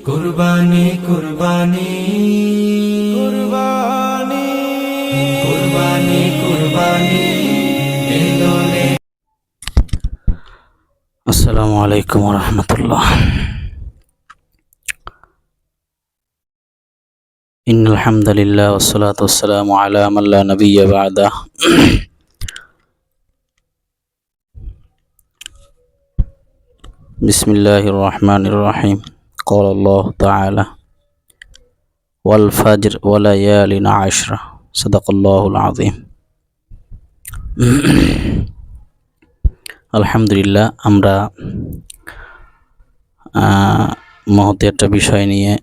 কুরবানি কুরবানি কুরবানি কুরবানি কুরবানি এলোনে। আসসালামু আলাইকুম ওয়া রাহমাতুল্লাহ। ইন্নাল হামদুলিল্লাহ ওয়াসসালাতু ওয়াসসালামু আলা মান লা নাবিয়্যা বা'দা। বিসমিল্লাহির রহমানির রহিম। ক্বালা আল্লাহু তাআলা ওয়াল ফাজর ওয়া লায়ালিন আশরা। সাদাকাল্লাহুল আযীম। আলহামদুলিল্লাহ, আমরা মহতি একটা বিষয় নিয়ে,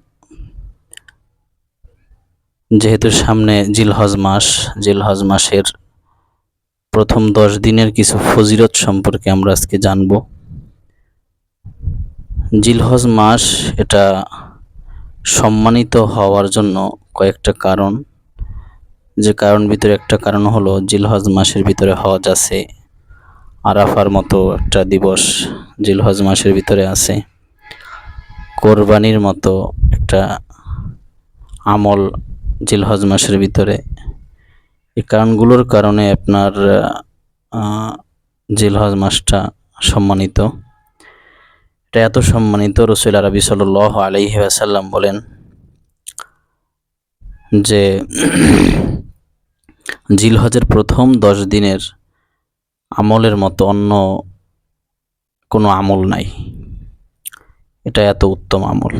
যেহেতু সামনে জিলহজ মাসের প্রথম 10 দিনের কিছু ফজিলত সম্পর্কে আমরা আজকে জানব। জিলহজ মাস এটা সম্মানিত হওয়ার জন্য কয়েকটা কারণ, যে কারণ ভিতরে একটা কারণ হলো জিলহজ মাসের ভিতরে হজ আছে, আরাফার মতো একটা দিবস জিলহজ মাসের ভিতরে আছে, কোরবানির মতো একটা আমল জিলহজ মাসের ভিতরে। এই কারণগুলোর কারণে আপনার জিলহজ মাসটা সম্মানিত। এটা এত সম্মানিত, রাসূল আরবি সাল্লাল্লাহু আলাইহি ওয়াসাল্লাম বলেন যে জিলহজের প্রথম 10 দিনের আমলের মতো অন্য কোনো আমল নাই। এটা এত উত্তম আমল।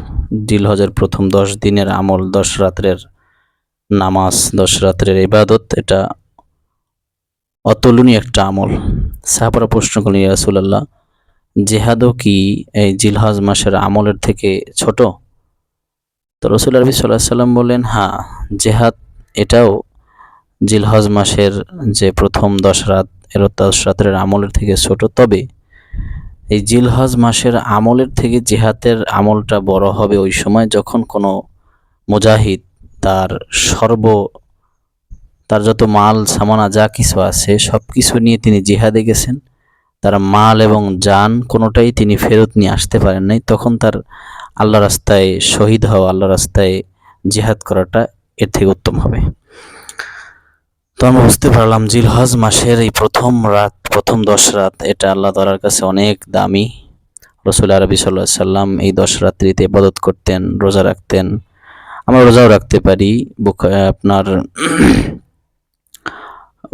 জিলহজের প্রথম 10 দিনের আমল, 10 রাত্রের নামাজ, 10 রাত্রের ইবাদত, এটা অতুলনীয় একটা আমল। সাহাবারা প্রশ্ন করলেন, ইয়া রাসূলুল্লাহ, জিহাদও কি এই জিলহজ মাসের আমলের থেকে ছোট? তো রাসূল আরবি সাল্লাল্লাহু আলাইহি ওয়াসাল্লাম বললেন, হ্যাঁ, জিহাদ এটাও জিলহজ মাসের যে প্রথম 10 রাত, 10 রাতের আমলের থেকে ছোট। তবে এই জিলহজ মাসের আমলের থেকে জিহাদের আমলটা বড় হবে ওই সময় যখন কোনো মুজাহিদ তার যত মাল সামানা যা কিছু আছে সব কিছু নিয়ে তিনি জিহাদে গেছেন, তার মাল এবং জান কোনোটাই তিনি ফেরত নিয়ে আসতে পারেন নাই, তখন তার আল্লাহ রাস্তায় শহীদ হওয়া, আল্লাহ রাস্তায় জিহাদ করাটা এর থেকে উত্তম হবে। তো আমরা বুঝতে পারলাম জিলহজ মাসের এই প্রথম 10 রাত এটা আল্লাহ তাআলার কাছে অনেক দামি। রাসূল আরবি সাল্লাল্লাহু আলাইহি সাল্লাম এই 10 রাত্রিতে ইবাদত করতেন, রোজা রাখতেন। আমরা রোজাও রাখতে পারি। আপনার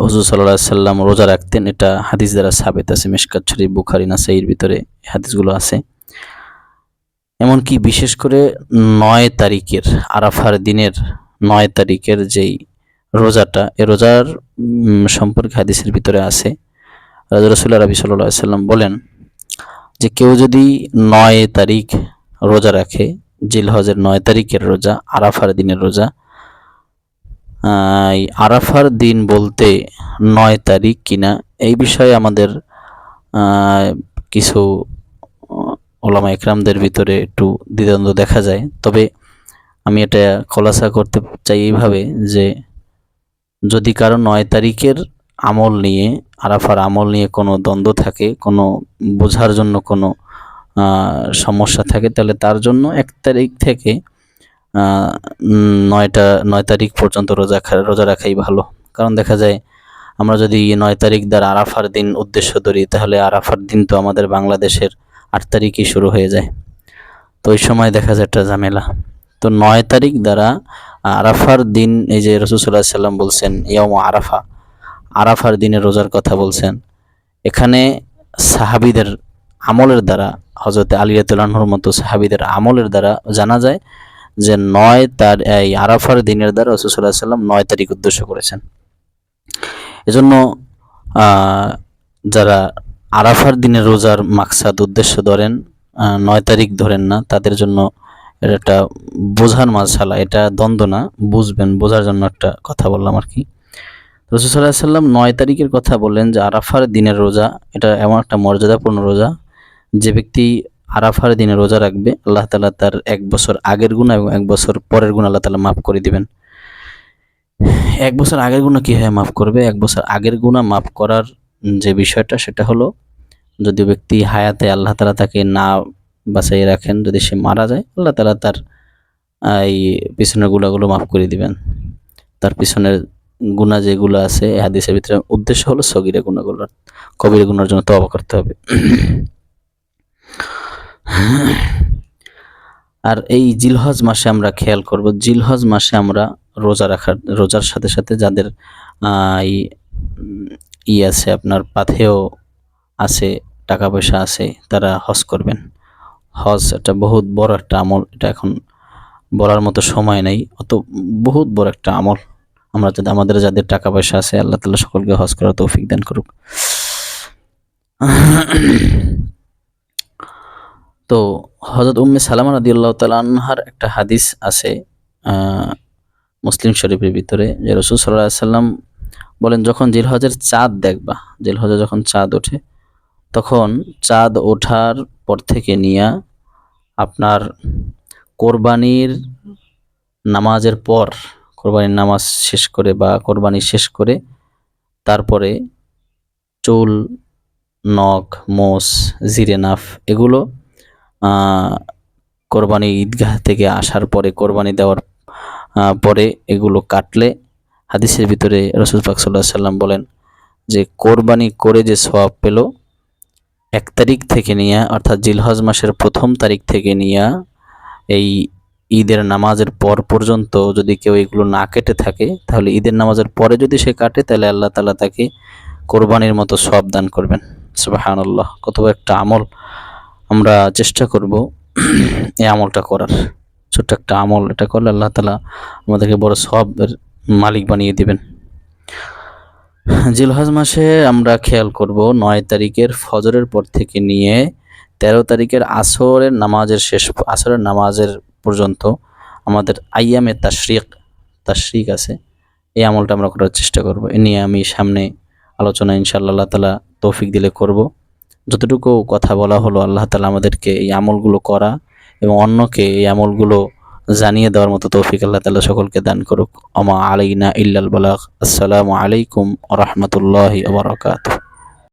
হুজুর সাল্লাল্লাহু আলাইহি সাল্লাম রোজা রাখতেন, এটা হাদিস দ্বারা সাবিত আছে। মিশকাত শরীফ, বুখারী, নাসাঈর ভিতরে হাদিসগুলো আছে। এমনকি বিশেষ করে 9 তারিখের আরাফার দিনের 9 তারিখের যেই রোজাটা, এই রোজার সম্পর্কে হাদিসের ভিতরে আছে। রাসূল আরবি সাল্লাল্লাহু আলাইহি সাল্লাম বলেন যে কেউ যদি 9 তারিখ রোজা রাখে, জিলহজের 9 তারিখের রোজা, আরাফার দিনের রোজা, আরাফার দিন বলতে 9 তারিখ কিনা এই বিষয়ে আমাদের কিছু ওলামা একরামদের ভিতরে একটু দ্বিধাদ্বন্দ্ব দেখা যায়। তবে আমি এটা খোলাসা করতে চাই এইভাবে যে যদি কারো 9 তারিখের আমল নিয়ে, আরাফার আমল নিয়ে কোনো দ্বন্দ্ব থাকে, কোনো বোঝার জন্য কোনো সমস্যা থাকে, তাহলে তার জন্য 1 তারিখ থেকে 9 তারিখ পর্যন্ত রোজা রাখাই ভালো। কারণ দেখা যায় আমরা যদি 9 তারিখ দ্বারা আরাফার দিন উদ্দেশ্য ধরি, তাহলে আরাফার দিন তো আমাদের বাংলাদেশের 8 তারিখই শুরু হয়ে যায়। তো ওই সময় দেখা যায় একটা ঝামেলা। তো 9 তারিখ দ্বারা আরাফার দিন, এই যে রাসূল সাল্লাল্লাহু আলাইহি সাল্লাম বলছেন ইয়াউম আরাফা, আরাফার দিনে রোজার কথা বলছেন, এখানে সাহাবীদের আমলের দ্বারা, হযরত আলী রাদিয়াল্লাহু আনহুর মতো সাহাবীদের আমলের দ্বারা জানা যায় যে এই আরাফার দিনের দ্বারা রাসূল সাল্লাল্লাহু আলাইহি সাল্লাম 9 তারিখ উদ্দেশ্য করেছেন। এজন্য যারা আরাফার দিনের রোজার মাকসাদ উদ্দেশ্য ধরেন, 9 তারিখ ধরেন না, তাদের জন্য এটা বোঝার মাসালা, এটা দ্বন্দ্ব না, বুঝবেন, বোঝার জন্য একটা কথা বললাম আর কি। রাসূল সাল্লাল্লাহু আলাইহি সাল্লাম 9 তারিখের কথা বললেন যে আরাফার দিনের রোজা এটা এমন একটা মর্যাদাপূর্ণ রোজা, যে ব্যক্তি আরাফার দিনে রোজা রাখবে, আল্লাহ তাআলা তার 1 বছর আগের গুনাহ এবং 1 বছর পরের গুনাহ আল্লাহ তাআলা মাফ করে দিবেন। 1 বছর আগের গুনাহ কিভাবে মাফ করবে? 1 বছর আগের গুনাহ মাফ করার যে বিষয়টা, সেটা হলো যদি ব্যক্তি হায়াতে আল্লাহ তাআলা তাকে না বাঁচাই রাখেন। যদি সে মারা যায়, আল্লাহ তাআলা তার এই পিছনের গুনাহগুলো মাফ করে দিবেন। তার পিছনের গুনাহ যেগুলো আছে এই হাদিসের ভিতরে উদ্দেশ্য হলো সগীরা গুনাহগুলো, কবিরা গুনার জন্য তওবা করতে হবে। আর এই জিলহজ মাসে আমরা খেয়াল করব, জিলহজ মাসে আমরা রোজার সাথে সাথে যাদের আছে আপনার পাথেয় আছে, টাকা পয়সা আছে, তারা হজ করবেন। হজ এটা বহুত বড় একটা আমল, এটা এখন বলার মতো সময় নেই, বহুত বড় একটা আমল। আমাদের যাদের টাকা পয়সা আছে, আল্লাহ তাআলা সকলকে হজ করার তৌফিক দান করুক। তো হযরত উম্মে সালামা রাদিয়াল্লাহু তাআলা আনহার একটা হাদিস আছে মুসলিম শরীফের ভিতরে, যে রাসূল সাল্লাল্লাহু আলাইহি সাল্লাম বলেন, যখন জিলহজের চাঁদ দেখবা, জিলহজে যখন চাঁদ ওঠে, তখন চাঁদ ওঠার পর থেকে নিয়ে আপনার কোরবানির নামাজের পর, কোরবানির নামাজ শেষ করে বা কোরবানি শেষ করে তারপরে চুল, নখ, মোষ, জিরেনাফ এগুলো কোরবানি ঈদগাহ থেকে আসার পরে, কোরবানি দেওয়ার পরে এগুলো কাটলে, হাদিসের ভিতরে রাসূল পাক সাল্লাল্লাহু আলাইহি সাল্লাম বলেন যে কোরবানি করে যে সওয়াব পেল 1 তারিখ থেকে নিয়ে, অর্থাৎ জিলহজ মাসের 1ম তারিখ থেকে নিয়ে এই ঈদের নামাজের পর পর্যন্ত যদি কেউ এগুলো না কেটে থাকে, তাহলে ঈদের নামাজের পরে যদি সে কাটে, তাহলে আল্লাহ তাআলা তাকে কোরবানির মতো সওয়াব দান করবেন। সুবহানাল্লাহ, কত একটা আমল! আমরা চেষ্টা করব এই আমলটা করার। ছোট্ট একটা আমল, এটা করলে আল্লাহ তাআলা আমাদেরকে বড় সওয়াবের মালিক বানিয়ে দিবেন। জিলহজ মাসে আমরা খেয়াল করব 9 তারিখের ফজরের পর থেকে নিয়ে 13 তারিখের আসরের নামাজের পর্যন্ত আমাদের আইয়ামে তাশরিক আছে, এই আমলটা আমরা করার চেষ্টা করব। এ নিয়ে আমি সামনে আলোচনা ইনশাআল্লাহ আল্লাহ তাআলা তৌফিক দিলে করব। যতটুকু কথা বলা হলো, আল্লাহ তাআলা আমাদেরকে এই আমলগুলো করা এবং অন্যকে এই আমলগুলো জানিয়ে দেওয়ার মতো তৌফিক আল্লাহ তাআলা সকলকে দান করুক। আমা আলাইনা ইল্লাল বালাগ। আসসালামু আলাইকুম ওয়া রাহমাতুল্লাহি ওয়া বারাকাতুহু।